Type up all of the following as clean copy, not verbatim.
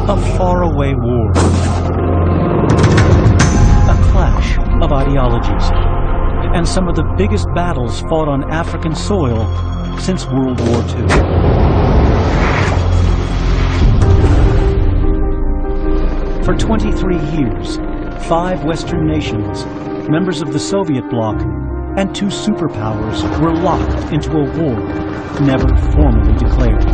A faraway war. A clash of ideologies. And some of the biggest battles fought on African soil since World War II. For 23 years, 5 Western nations, members of the Soviet bloc, and 2 superpowers were locked into a war never formally declared.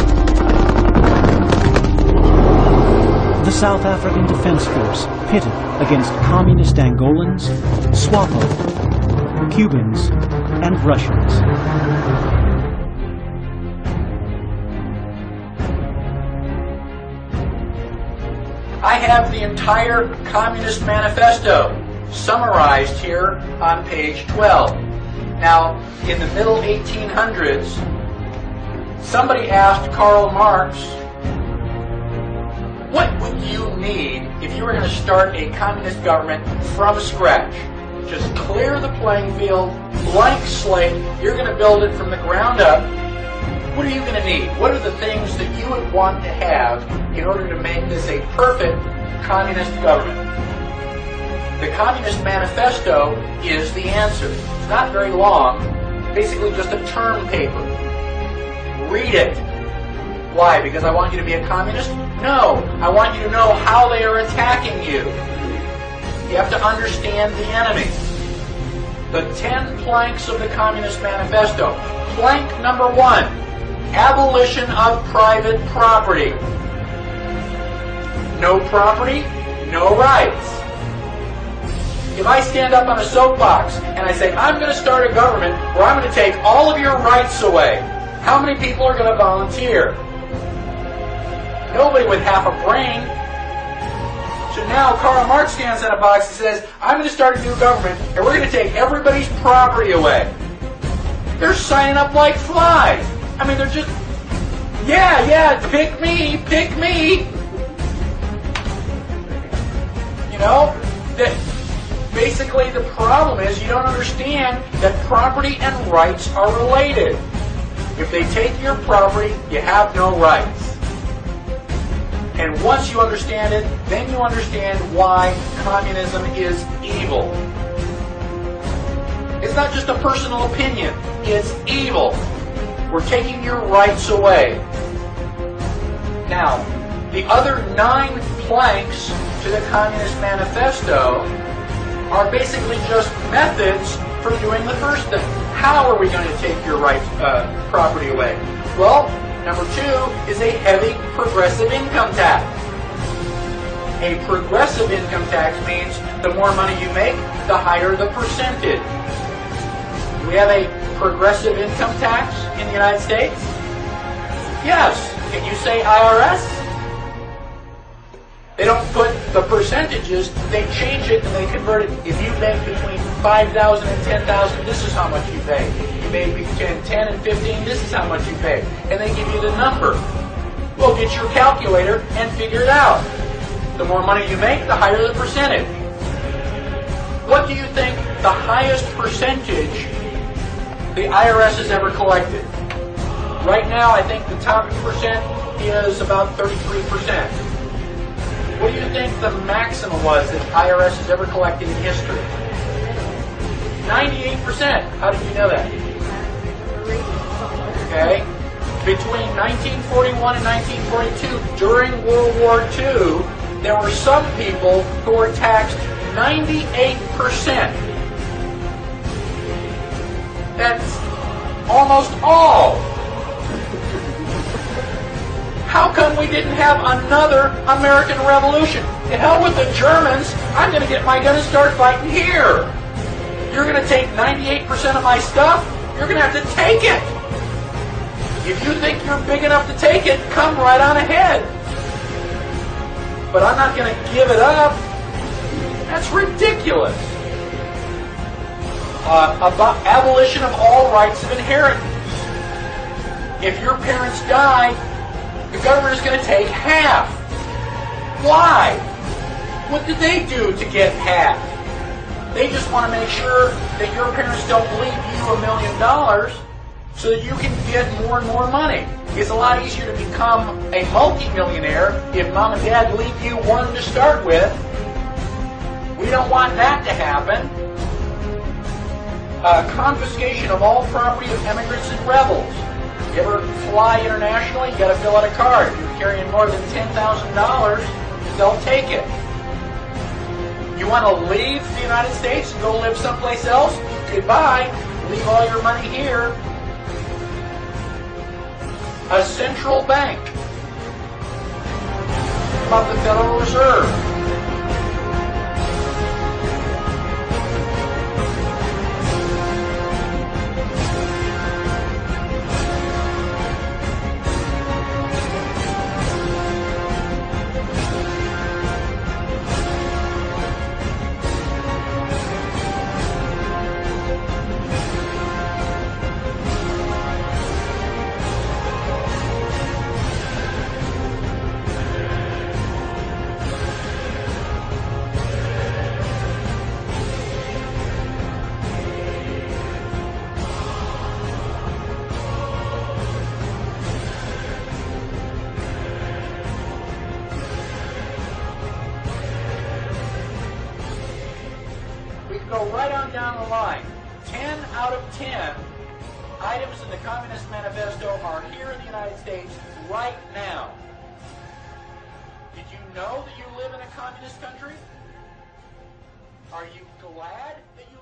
The South African Defense Force pitted against communist Angolans, Swapo, Cubans, and Russians. I have the entire Communist Manifesto summarized here on page 12. Now, in the middle 1800s, somebody asked Karl Marx, what would you need if you were going to start a communist government from scratch? Just clear the playing field, blank slate, you're going to build it from the ground up. What are you going to need? What are the things that you would want to have in order to make this a perfect communist government? The Communist Manifesto is the answer. It's not very long, basically just a term paper. Read it. Why? Because I want you to be a communist? No, I want you to know how they are attacking you. You have to understand the enemy. The 10 planks of the Communist Manifesto. Plank number 1, abolition of private property. No property, no rights. If I stand up on a soapbox and I say, I'm going to start a government where I'm going to take all of your rights away, how many people are going to volunteer? Nobody with half a brain. So now Karl Marx stands on a box and says, I'm going to start a new government and we're going to take everybody's property away. They're signing up like flies. I mean, they're just, yeah, pick me, pick me. You know, that basically the problem is you don't understand that property and rights are related. If they take your property, you have no rights. And once you understand it, then you understand why communism is evil. It's not just a personal opinion. It's evil. We're taking your rights away. Now, the other 9 planks to the Communist Manifesto are basically just methods for doing the first thing. How are we going to take your rights, property away? Well, number 2 is a heavy progressive income tax. A progressive income tax means the more money you make, the higher the percentage. Do we have a progressive income tax in the United States? Yes. Can you say IRS? They don't put the percentages, they change it and they convert it. If you make between 5,000 and 10,000, this is how much you pay. You make between 10 and 15, this is how much you pay. And they give you the number. Well, get your calculator and figure it out. The more money you make, the higher the percentage. What do you think the highest percentage the IRS has ever collected? Right now, I think the top percent is about 33%. What do you think the maximum was that IRS has ever collected in history? 98%. How did you know that? Okay. Between 1941 and 1942, during World War II, there were some people who were taxed 98%. That's almost all. How come we didn't have another American Revolution? To hell with the Germans, I'm going to get my gun and start fighting here. You're going to take 98% of my stuff? You're going to have to take it. If you think you're big enough to take it, come right on ahead. But I'm not going to give it up. That's ridiculous. About abolition of all rights of inheritance. If your parents die, the government is going to take half. Why? What did they do to get half? They just want to make sure that your parents don't leave you $1 million so that you can get more and more money. It's a lot easier to become a multimillionaire if mom and dad leave you one to start with. We don't want that to happen. Confiscation of all property of immigrants and rebels. You ever fly internationally, you got to fill out a card. If you're carrying more than $10,000, they'll take it. You want to leave the United States and go live someplace else? Goodbye. Leave all your money here. A central bank. About the Federal Reserve. Go right on down the line. 10 out of 10 items in the Communist Manifesto are here in the United States right now. Did you know that you live in a communist country? Are you glad that you